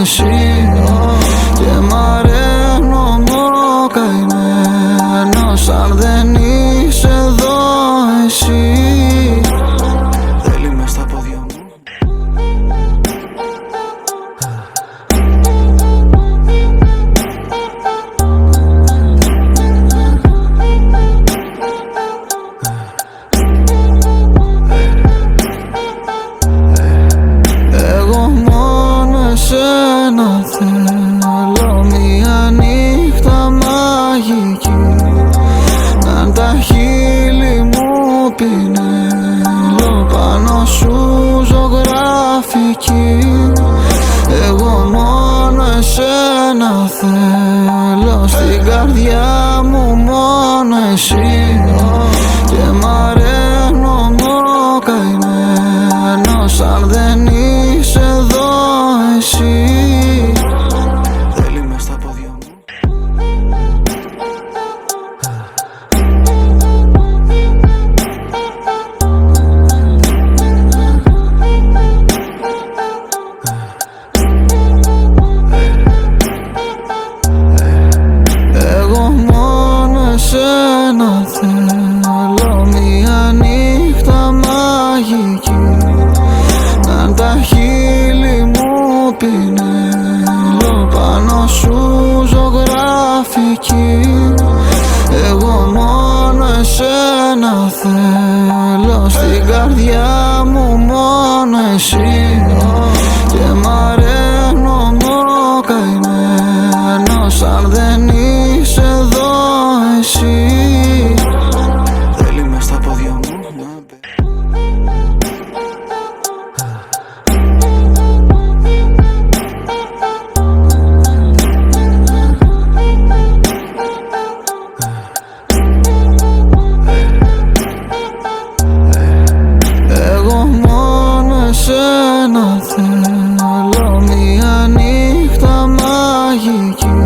εσύ. Και μ' αρένω μόνο καημένος αν δεν είσαι εδώ εσύ. Θέλει μες στα πόδια μου. Εγώ μόνο εσένα θέλω, μια νύχτα μαγική, να τα χείλη μου πινέλο, πάνω σου ζωγραφική. Εγώ μόνο εσένα θέλω, στην καρδιά μου μόνο εσύ. Και μ' αρένω μόνο καημένος αν δεν είσαι εδώ εσύ. Θέλει μες στα πόδια μου. Εγώ μόνο εσένα θέλω, μια νύχτα μαγική, να τα χείλη μου πινέλο, πάνω σου ζωγραφική. Εγώ μόνο εσένα θέλω, στην καρδιά μου μόνο εσύ. Και μ' αρένω μόνο καημένος αν δεν είσαι εδώ εσύ. Θέλει μες στα πόδια μου. Εγώ μόνο εσένα θέλω, μια νύχτα μαγική,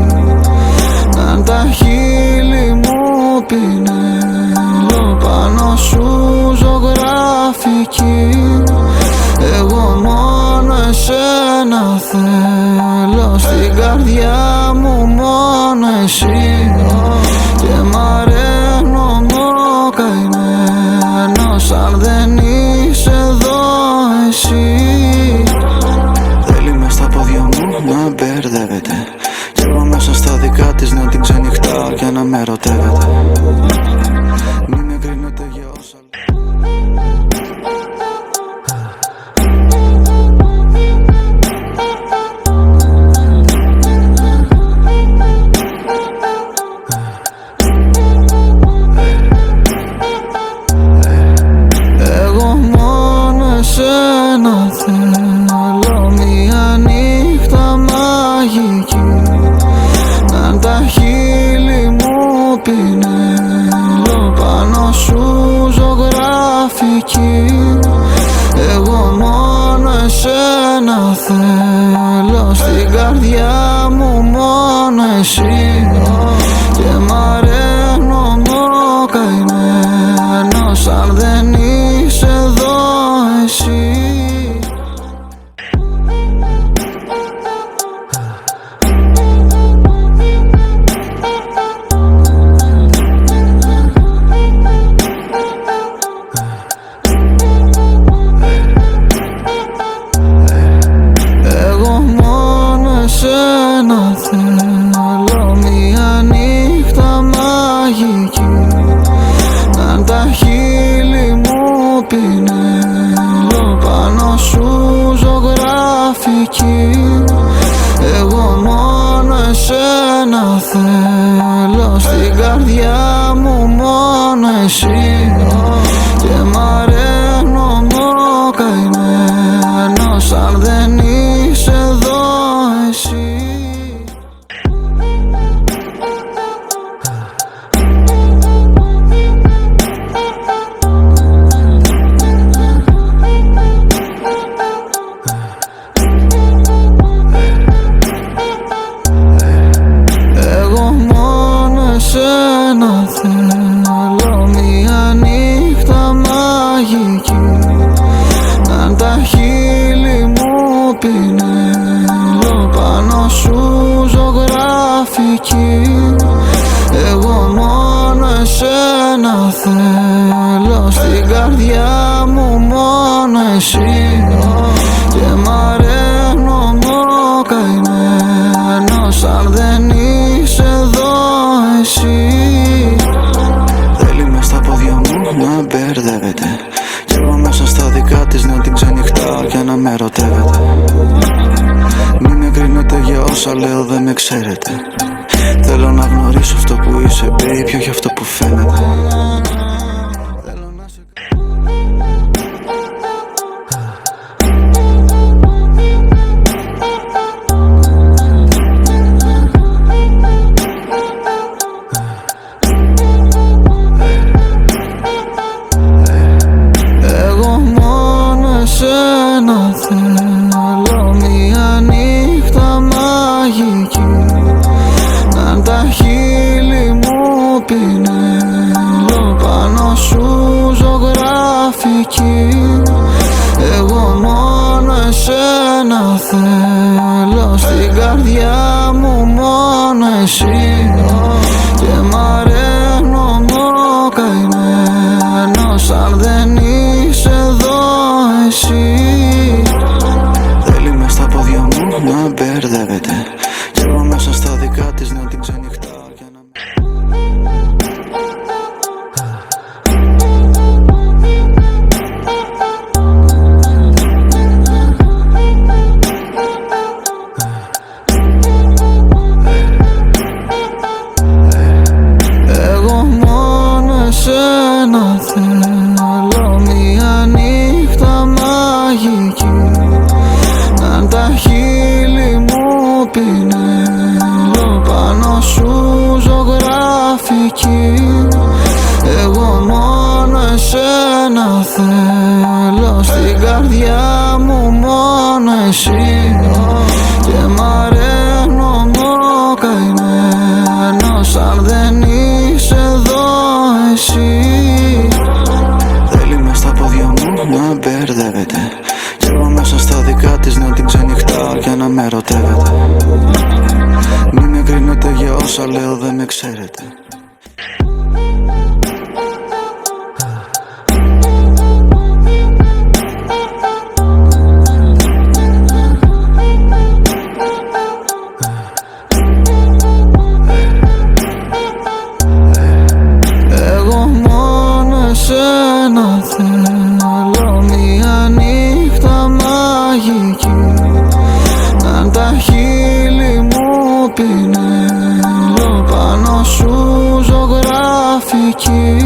να τα χείλη μου πινέλο, πάνω σου ζωγραφική. Εγώ μόνο εσένα θέλω, στην καρδιά μου μόνο εσύ. Και μ' αρένω μόνο καημένος αν δεν είσαι εδώ εσύ. Θέλει μες στα πόδια μου να μπερδεύεται, κι εγώ μέσα στα δικά της να την ξενυχτάω και να με ερωτεύεται. Μην με κρίνετε για όσα. Εγώ μόνο εσένα θέλω, μια νύχτα μαγική, να τα χείλη μου πινέλο, πάνω σου ζωγραφική. Εγώ μόνο εσένα θέλω, στην καρδιά μου μόνο εσύ. Και μ' αρένω μόνο καημένος αν δεν είσαι εδώ εσύ. θέλω στην καρδιά μου μόνο εσύ. Και μ' αρένω καημένος αν δεν είσαι εδώ εσύ. Θέλει μες στα πόδια μου να μπερδεύεται κι εγώ μέσα στα δικά της να την ξενυχτάω και να με ερωτεύεται. Μη με κρίνετε για όσα λέω, δεν με ξέρετε. Θέλω να γνωρίσω αυτό που είσαι, baby, όχι αυτό που φαίνεται. Εγώ μόνο εσένα θέλω, μια νύχτα μαγική, να τα χείλη μου πινέλο, πάνω σου ζωγραφική. Εγώ μόνο εσένα θέλω, στην καρδιά μου μόνο εσύ. Και μ' αρένω καημένος αν δεν είσαι εδώ εσύ. Θέλει μες στα πόδια μου να μπερδεύεται κι εγώ μέσα στα δικά της να την ξενυχτάω και να εγώ μόνο εσένα θέλω, μια νύχτα μαγική, να τα χείλη μου πινέλο, πάνω σου ζωγραφική. Εγώ μόνο εσένα θέλω, στην καρδιά μου μόνο εσύ. Και μ' αρένω καημένος αν δεν είσαι εδώ εσύ. Θέλει μες στα πόδια μου να μπερδεύεται κι εγώ μέσα στα δικά της να την ξενυχτάω και να με ερωτεύεται. Μη με κρίνετε για όσα λέω, δεν με ξέρετε. Εγώ μόνο εσένα θέλω, μια νύχτα μαγική, να τα χείλη μου πινέλο, πάνω σου ζωγραφική.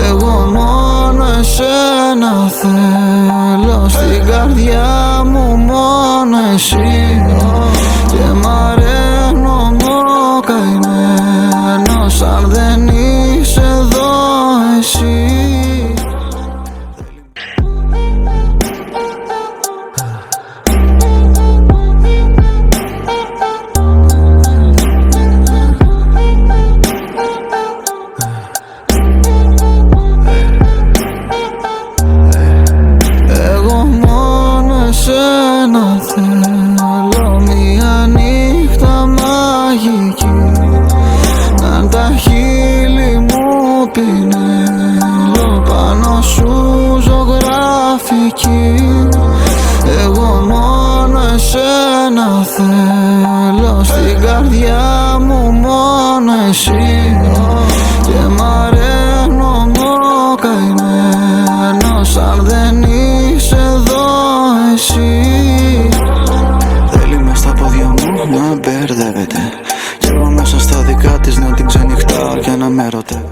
Εγώ μόνο εσένα θέλω, στην καρδιά μου μόνο εσύ. Και μ' αρένω καημένος αν δεν είσαι εδώ εσύ. Εγώ μόνο εσένα θέλω, μια νύχτα μαγική, να τα χείλη μου πινέλο, πάνω σου ζωγραφική. Εγώ μόνο εσένα θέλω, στην καρδιά μου μόνο εσύ. Και μ' αρένω καημένος αν δεν είσαι εδώ εσύ. Θέλει μες στα πόδια μου να μπερδεύεται κι εγώ μέσα στα δικά της να την ξενυχτάω και να με ερωτεύεται.